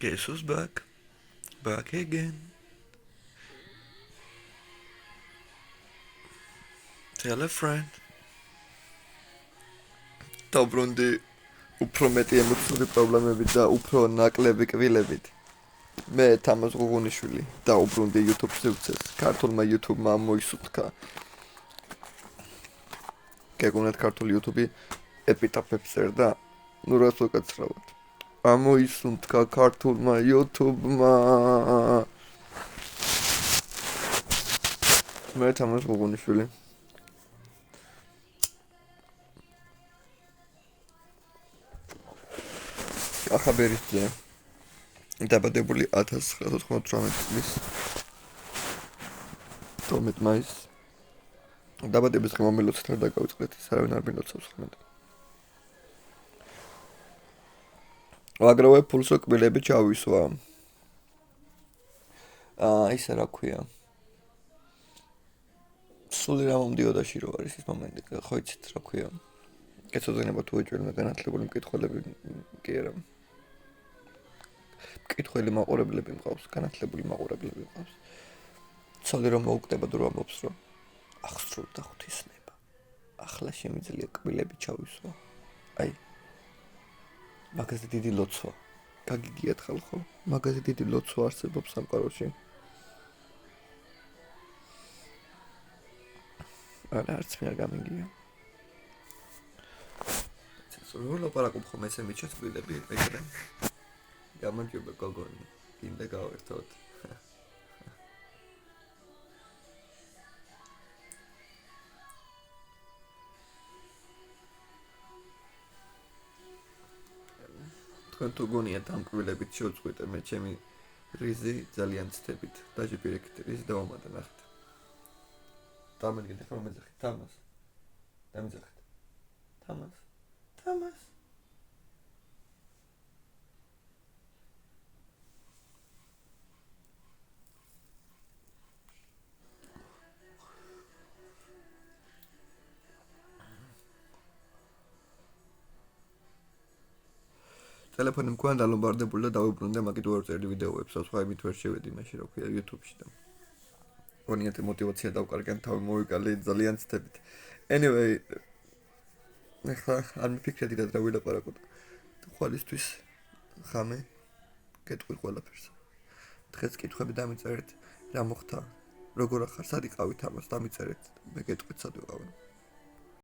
Guess who's back? Back again. Tell a friend. Დაბრუნდი უფრო მეტი ემოციური პრობლემებით და უფრო ნაკლები კვილებით. მე თამაზ ღუღუნიშვილი დაუბრუნდი YouTube სივრცეს. ქართულმა YouTube-მა მოისუთქა. გეგონათ ქართული YouTube-ი ეპიტაფებს წერდა. ნუ რას ვაკაცრავად. ამოისუნთქა ქართულმა YouTube-მა. მე თამაზ ღუღუნიშვილი. ახაბერის ძე. დაბადებული 1998 წლის 12 მაისს. დაბადების დღე მომელოცეთ არ დაგავიწყდეთ, არავინ არ მინდოცავს ხმედ. ვაგროვე ფულს რო კბილები ჩავისვა. ისე რა ქვია. სული რა მომდიოდაში რო არის ის მომენტი, ხო იცით რა ქვია. გეცოდინება თუ ეჭველი განათლებული მკითხველები კი არა. მკითხველი მაყურებლები მყავს, განათლებული მაყურებლები მყავს. ცოლი რომ მოუკვდება თუ რომ ამბობს რომ ახსრობდა ღვთისნება. ახლა შემიძლია კბილები ჩავისვა. აი მაგაზე დიდი ლოცვა. გაგიგიათ ხალხო, მაგაზე დიდი ლოცვა არსებობს სამყაროში. არც მე არ გამიგია. სულ ლაპარაკობ ხომ ესე მიჩვენს კბილები ეგრე. გამარჯობა გოგონი, გინდა გავერთოთ. თქვენ თუ გონიათ ამ კბილებით შევწყვიტე მე ჩემი რიზი ძალიან ცდებით. დაჟე პირიქით რიზი დავამატე ნახეთ. დამეგდე ხომ მეძახით თამას. დამეძახით. თამას. თამას. ტელეფონი მქონდა ლომბარდებული და დავუბრუნდა მაგით ვარ წერდი ვიდეოებს, subscribe-ით ვერ შევედი მაშინ რა ქვია YouTube-ში და გონიათ მოტივაცია დავკარგან თავი მოვიკალე ძალიან ცდებით. Anyway, ახლა არ მიფიქრე დიდად რა ვილაპარაკოთ. ხვალისთვის ხამე გეტყვი ყველაფერს. დღეს კითხვები დამიწერეთ, რა მოხდა, როგორ ახარ, სად იყავით ამას დამიწერეთ, მე გეტყვით სად ვიყავენ.